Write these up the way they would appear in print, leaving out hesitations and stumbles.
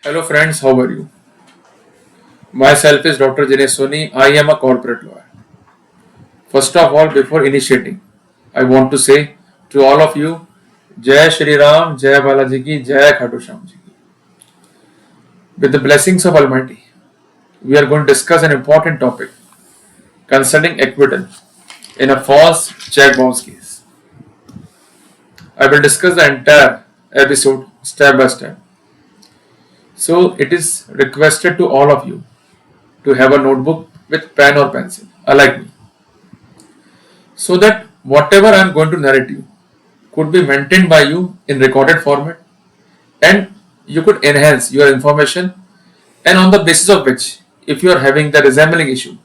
Hello friends, how are you? Myself is Dr. Jinesh Soni. I am a corporate lawyer. First of all, before initiating, I want to say to all of you, Jai Shri Ram, Jai Balaji ki, Jai Khatu Shyam ji ki. With the blessings of Almighty, we are going to discuss an important topic concerning acquittal in a false check bounce case. I will discuss the entire episode step by step. So it is requested to all of you to have a notebook with pen or pencil, unlike me, so that whatever I am going to narrate you could be maintained by you in recorded format and you could enhance your information, and on the basis of which, if you are having the resembling issue,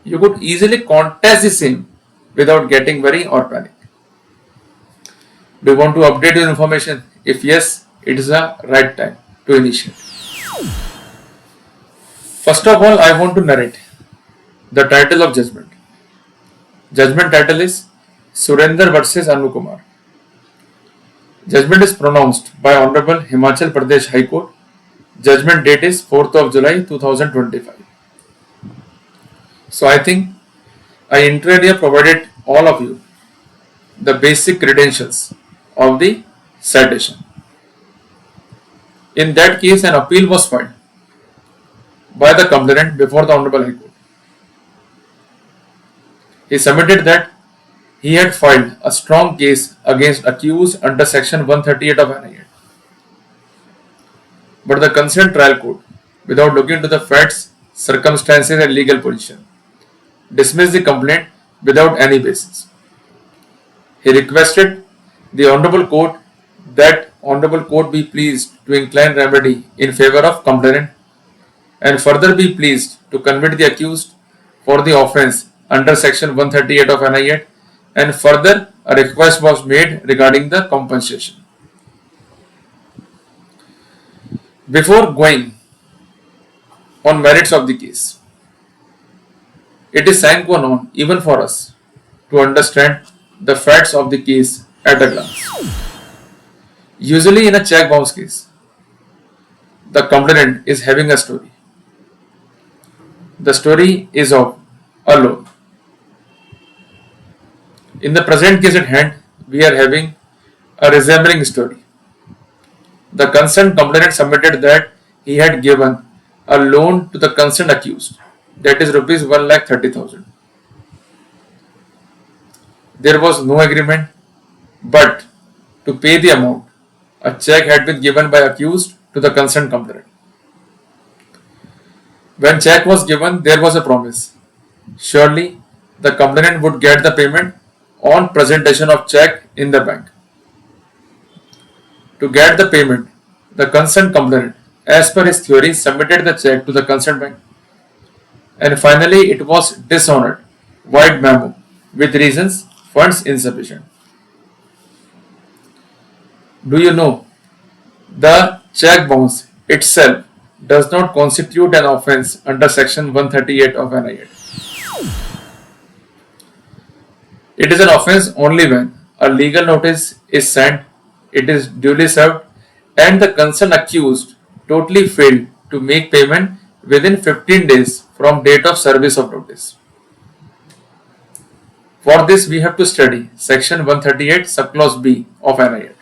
you could easily contest the same without getting worry or panic. Do you want to update your information? If yes, it is the right time to initiate. First of all, I want to narrate the title of judgment. Judgment title is Surender versus Anu Kumar. Judgment is pronounced by Honorable Himachal Pradesh High Court. Judgment date is 4th of July 2025. So I think I intrally have provided all of you the basic credentials of the citation. In that case, an appeal was filed by the complainant before the Honorable High Court. He submitted that he had filed a strong case against accused under section 138 of NI Act. But the concerned trial court, without looking into the facts, circumstances and legal position, dismissed the complaint without any basis. He requested the Honorable Court that Honorable Court be pleased to incline remedy in favor of complainant and further be pleased to convict the accused for the offence under section 138 of NI Act, and further a request was made regarding the compensation. Before going on merits of the case, it is sine qua non even for us to understand the facts of the case at a glance. Usually in a check bounce case, the complainant is having a story. The story is of a loan. In the present case at hand, we are having a resembling story. The concerned complainant submitted that he had given a loan to the concerned accused, that is rupees 1,30,000. There was no agreement, but to pay the amount, a check had been given by accused to the concerned complainant. When check was given, there was a promise. Surely, the complainant would get the payment on presentation of check in the bank. To get the payment, the concerned complainant, as per his theory, submitted the check to the concerned bank. And finally, it was dishonored, void memo, with reasons funds insufficient. Do you know, the check bounce itself does not constitute an offence under section 138 of NI Act. It is an offence only when a legal notice is sent, it is duly served, and the concerned accused totally failed to make payment within 15 days from date of service of notice. For this, we have to study section 138 subclause B of NI Act.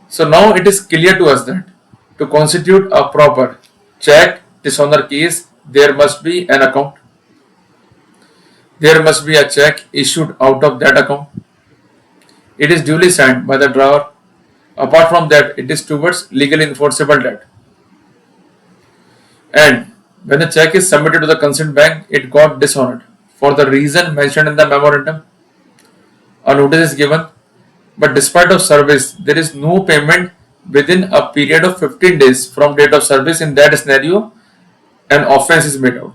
So now it is clear to us that to constitute a proper check dishonor case, there must be an account. There must be a check issued out of that account. It is duly signed by the drawer. Apart from that, it is towards legally enforceable debt. And when the check is submitted to the concerned bank, it got dishonored for the reason mentioned in the memorandum. A notice is given, but despite of service, there is no payment within a period of 15 days from date of service. In that scenario, an offence is made out.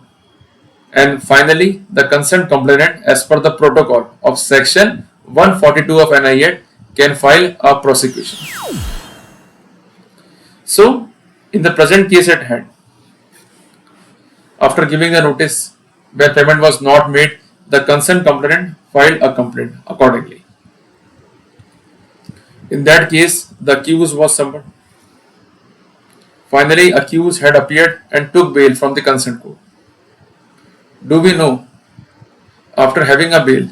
And finally, the concerned complainant, as per the protocol of section 142 of NI Act, can file a prosecution. So, in the present case at hand, after giving the notice, where payment was not made, the concerned complainant filed a complaint accordingly. In that case, the accused was summoned. Finally, accused had appeared and took bail from the consent court. Do we know, after having a bail,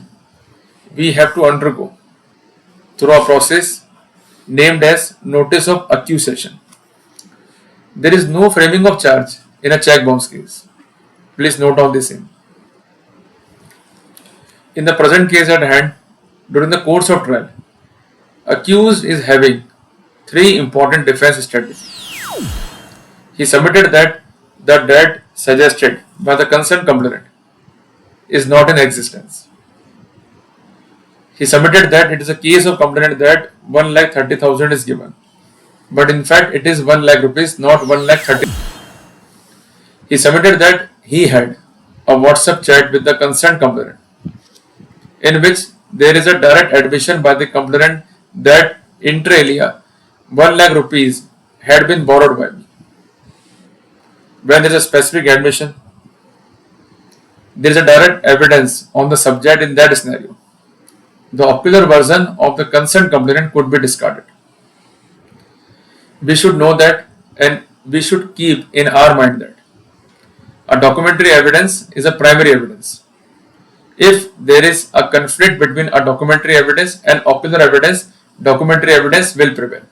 we have to undergo through a process named as notice of accusation. There is no framing of charge in a check bounce case. Please note down the same. In the present case at hand, during the course of trial, accused is having three important defense strategies. He submitted that the debt suggested by the concerned complainant is not in existence. He submitted that it is a case of complainant that 1,30,000 is given, but in fact it is 1 lakh rupees, not 1,30,000. He submitted that he had a WhatsApp chat with the concerned complainant in which there is a direct admission by the complainant that inter alia 1 lakh rupees had been borrowed by me. When there is a specific admission, there is a direct evidence on the subject in that scenario. The ocular version of the concerned complainant could be discarded. We should know that, and we should keep in our mind that a documentary evidence is a primary evidence. If there is a conflict between a documentary evidence and ocular evidence, documentary evidence will prevail.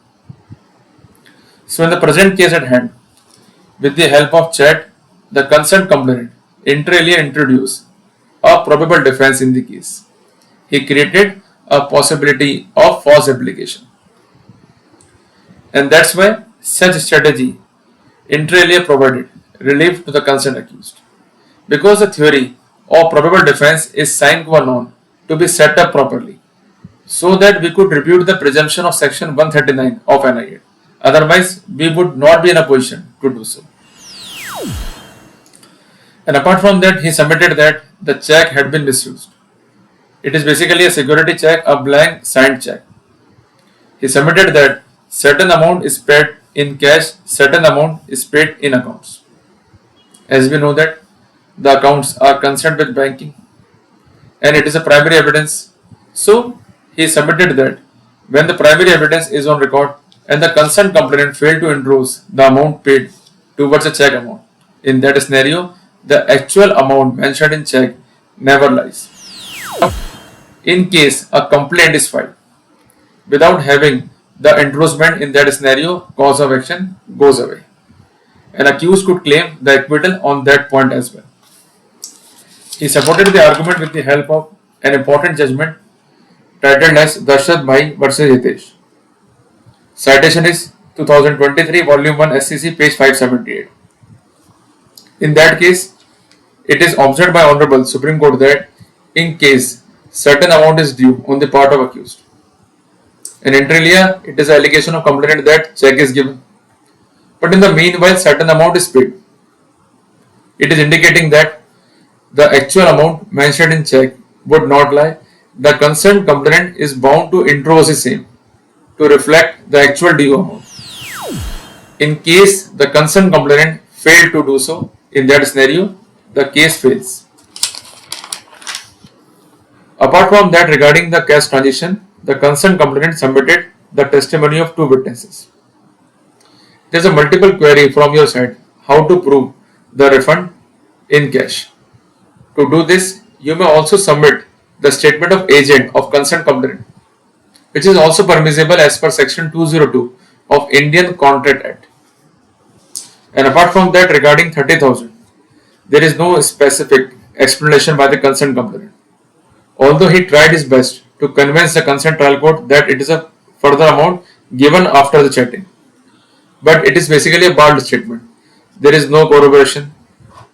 So in the present case at hand, with the help of chat, the concerned complainant inter alia introduced a probable defense in the case. He created a possibility of false application. And that's why such strategy inter alia provided relief to the concerned accused. Because the theory of probable defense is sine qua non to be set up properly, so that we could rebut the presumption of section 139 of NI. Otherwise, we would not be in a position to do so. And apart from that, he submitted that the check had been misused. It is basically a security check, a blank signed check. He submitted that certain amount is paid in cash, certain amount is paid in accounts. As we know that the accounts are concerned with banking and it is a primary evidence. So he submitted that when the primary evidence is on record and the concerned complainant failed to endorse the amount paid towards a check amount, in that scenario, the actual amount mentioned in check never lies. In case a complaint is filed without having the endorsement, in that scenario, cause of action goes away. An accused could claim the acquittal on that point as well. He supported the argument with the help of an important judgment titled as Darshat Bhai versus Hitesh. Citation is 2023 Volume 1 SCC page 578. In that case, it is observed by Honorable Supreme Court that in case certain amount is due on the part of accused, and inter alia it is an allegation of complainant that check is given, but in the meanwhile certain amount is paid. It is indicating that the actual amount mentioned in check would not lie. The concerned complainant is bound to endorse the same to reflect the actual due amount. In case the concerned complainant failed to do so, in that scenario, the case fails. Apart from that, regarding the cash transaction, the concerned complainant submitted the testimony of two witnesses. There is a multiple query from your side how to prove the refund in cash. To do this, you may also submit the statement of agent of concerned complainant, which is also permissible as per section 202 of Indian Contract Act. And apart from that, regarding 30,000, there is no specific explanation by the concerned complainant. Although he tried his best to convince the concerned trial court that it is a further amount given after the chatting, but it is basically a bald statement. There is no corroboration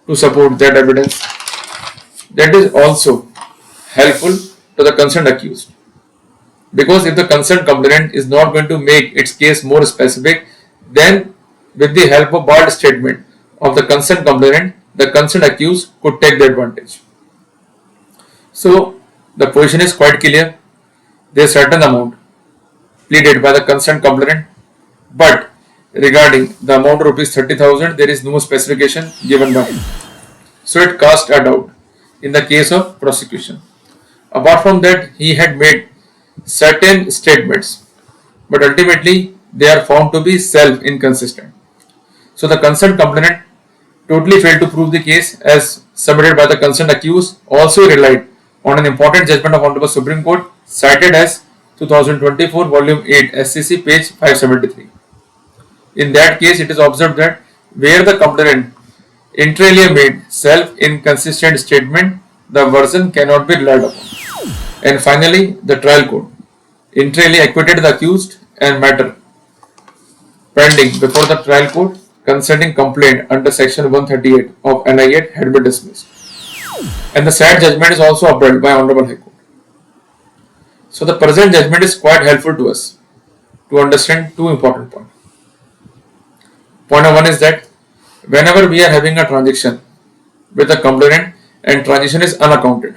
to support that evidence. That is also helpful to the concerned accused, because if the concerned complainant is not going to make its case more specific, then with the help of bald statement of the concerned complainant, the concerned accused could take the advantage. So the position is quite clear. There is certain amount pleaded by the concerned complainant, but regarding the amount of rupees 30,000, there is no specification given by him. So it cast a doubt in the case of prosecution. Apart from that, he had made certain statements, but ultimately they are found to be self-inconsistent. So the concerned complainant totally failed to prove the case as submitted by the concerned accused, also relied on an important judgment of Honorable Supreme Court cited as 2024 Volume 8 SCC page 573. In that case, it is observed that where the complainant inter alia made self-inconsistent statement, the version cannot be relied upon. And finally, the trial court inter alia acquitted the accused and matter pending before the trial court concerning complaint under section 138 of NI Act had been dismissed. And the said judgment is also upheld by Honorable High Court. So the present judgment is quite helpful to us to understand two important points. Point number one is that whenever we are having a transaction with a complainant and transaction is unaccounted,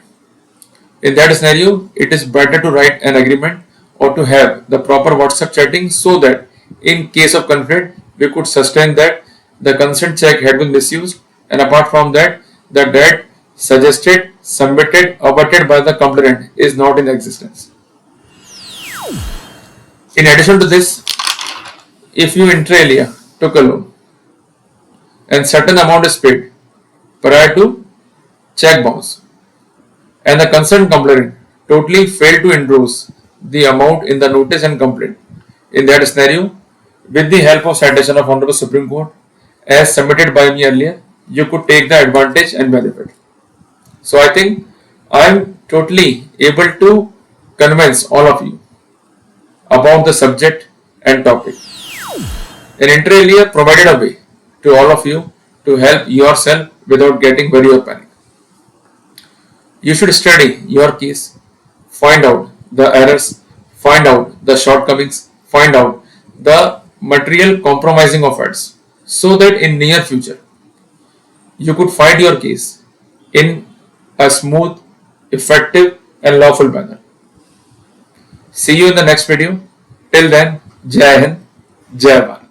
in that scenario, it is better to write an agreement or to have the proper WhatsApp chatting so that in case of conflict, we could sustain that the consent check had been misused, and apart from that, the debt suggested, submitted, abutted by the complainant is not in existence. In addition to this, if you inter alia took a loan and certain amount is paid prior to check bounce, and the concerned complainant totally failed to endorse the amount in the notice and complaint, in that scenario, with the help of citation of Honorable Supreme Court as submitted by me earlier, you could take the advantage and benefit. So I think I am totally able to convince all of you about the subject and topic. And inter alia provided a way to all of you to help yourself without getting worried or panic. You should study your case, find out the errors, find out the shortcomings, find out the material compromising of facts, so that in near future you could fight your case in a smooth, effective and lawful manner. See you in the next video. Till then, Jai Hind, Jai Bharat.